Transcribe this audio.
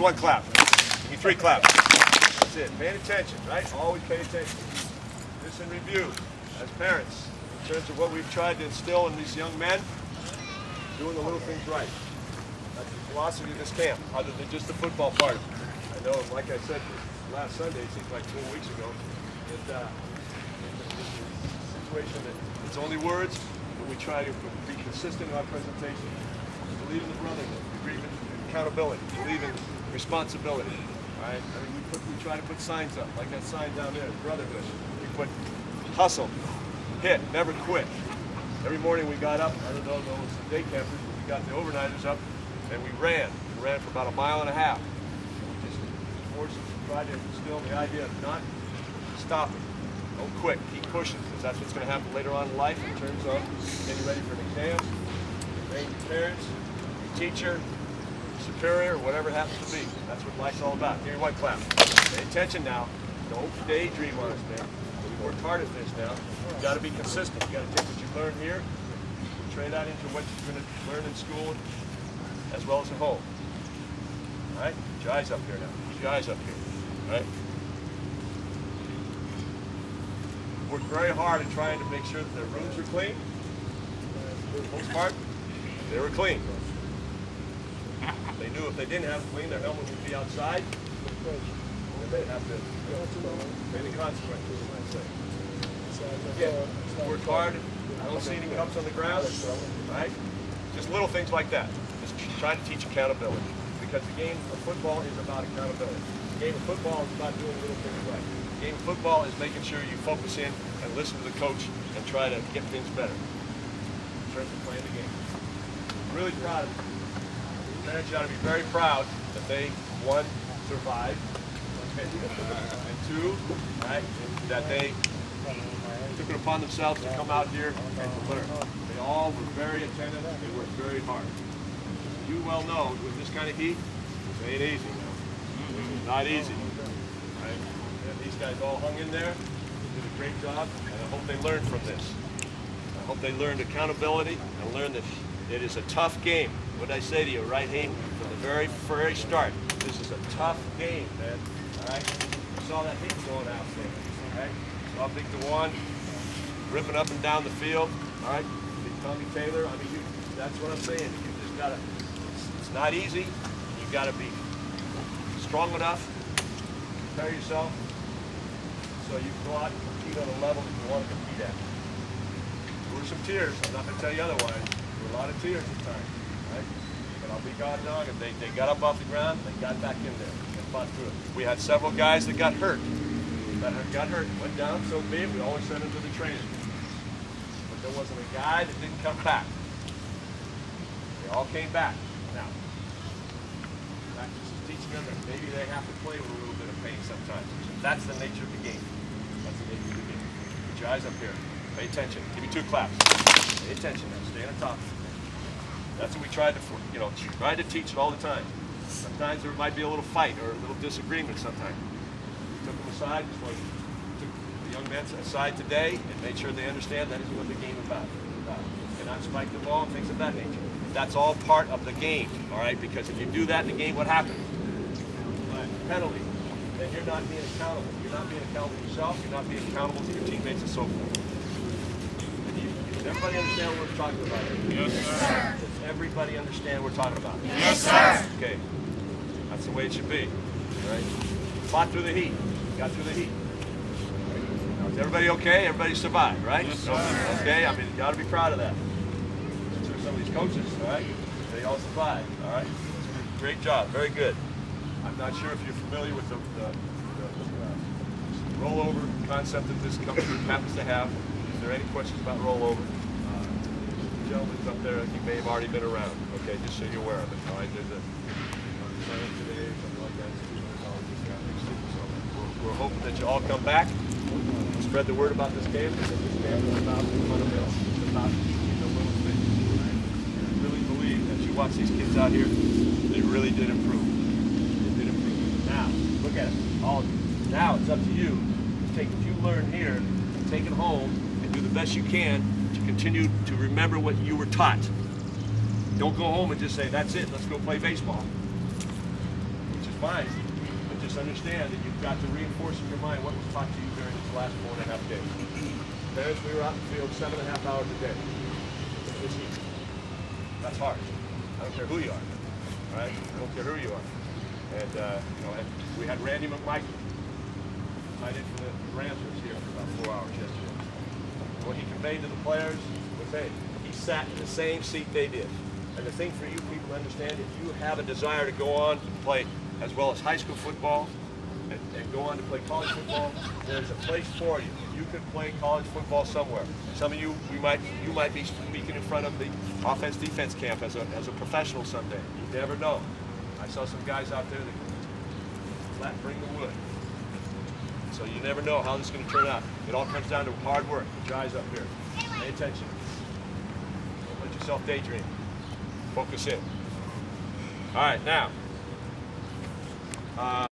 Give me 1 clap. Give me 3 claps. That's it. Paying attention, right? Always pay attention. This in review as parents in terms of what we've tried to instill in these young men, doing the little things right. That's the philosophy of this camp, other than just the football part of it. I know, like I said last Sunday, it seems like 4 weeks ago, it's a situation that it's only words, but we try to be consistent in our presentation. Believe in the brotherhood, believe in accountability, believe in responsibility. Right? I mean, we try to put signs up, like that sign down there, brotherhood. We put hustle, hit, never quit. Every morning we got up, I don't know if it was the day campers, but we got the overnighters up, and we ran. We ran for about 1.5 miles. We just forced to try to instill the idea of not stopping. Don't quit, keep pushing, because that's what's going to happen later on in life in terms of getting ready for an exam, obeying your parents, your teacher, superior, whatever it happens to be. That's what life's all about. Give me 1 clap. Pay attention now. Don't daydream on us, man. We worked hard at this now. You've got to be consistent. You've got to take what you learn here, train that into what you're going to learn in school, as well as at home. All right? Keep your eyes up here now. Keep your eyes up here. All right? Worked very hard at trying to make sure that their rooms are clean. For the most part, they were clean. They knew if they didn't have it clean, their helmet would be outside, and they'd have to pay the consequences. Again, work hard. I don't see any cups on the ground, right? Just little things like that. Just try to teach accountability, because the game of football is about accountability. The game of football is about doing little things right. The game of football is making sure you focus in and listen to the coach and try to get things better in terms of playing the game. I'm really proud of you. Parents ought to be very proud that they, 1, survived, and 2, right, that they took it upon themselves to come out here and to learn. They all were very attentive. They worked very hard. You well know, with this kind of heat, it ain't easy. It's not easy. Right? And these guys all hung in there, did a great job, and I hope they learned from this. I hope they learned accountability and learned that it is a tough game. What did I say to you, right, Hayden? From the very start, this is a tough game, man. All right? You saw that heat going out there. All right? Saw Big DeJuan ripping up and down the field. All right? Big Tommy Taylor. I mean, that's what I'm saying. You just gotta. It's not easy. You gotta be strong enough. Prepare yourself so you can go out and compete on a level that you want to compete at. There were some tears. I'm not going to tell you otherwise. There were a lot of tears at times. Right? But I'll be God dog, and they got up off the ground, and they got back in there and fought through it. We had several guys that got hurt. Went down so big, we always sent them to the training. But there wasn't a guy that didn't come back. They all came back. Now, practice is teaching them that maybe they have to play with a little bit of pain sometimes. That's the nature of the game. That's the nature of the game. Put your eyes up here. Pay attention. Give me 2 claps. Pay attention now. Stay on top. That's what we tried to teach all the time. Sometimes there might be a little fight or a little disagreement sometimes. We took them aside, took the young men aside today and made sure they understand that is what the game is about. You cannot spike the ball and things of that nature. That's all part of the game, all right? Because if you do that in the game, what happens? Penalty. Then you're not being accountable. You're not being accountable to yourself. You're not being accountable to your teammates and so forth. Does everybody understand what we're talking about? Yes, sir. Does everybody understand what we're talking about? Yes, sir. Okay. That's the way it should be. All right? Fought through the heat. Got through the heat. Now, is everybody okay? Everybody survived, right? Yes, sir. Okay. I mean, you got to be proud of that. So some of these coaches, all right? They all survived. All right. Great job. Very good. I'm not sure if you're familiar with the rollover concept that this company happens to have. Is there any questions about rollover? The gentleman's up there, you may have already been around. Okay, just so you're aware of it. All right, there's a today, something like that. So we're hoping that you all come back, spread the word about this game, because this game is about fundamentals. It's about teaching the little things. Right? And I really believe that you watch these kids out here, they really did improve. They did improve. Now, look at it, all of you. Now it's up to you to take what you learned here and take it home and do the best you can to continue to remember what you were taught. Don't go home and just say, that's it, let's go play baseball. Which is fine. But just understand that you've got to reinforce in your mind what was taught to you during these last 4.5 days. Parents, we were out in the field 7.5 hours a day. This heat. That's hard. I don't care who you are. All right? I don't care who you are. And, and we had Randy McMichael, tied in for the Rams, was here for about 4 hours yesterday. What he conveyed to the players was, hey, he sat in the same seat they did. And the thing for you people to understand, if you have a desire to go on to play as well as high school football and go on to play college football, there's a place for you. You can play college football somewhere. Some of you, you might be speaking in front of the offense-defense camp as a professional someday. You never know. I saw some guys out there that flat bring the wood. So you never know how this is going to turn out. It all comes down to hard work. Put your eyes up here. Pay attention. Don't let yourself daydream. Focus in. All right, now.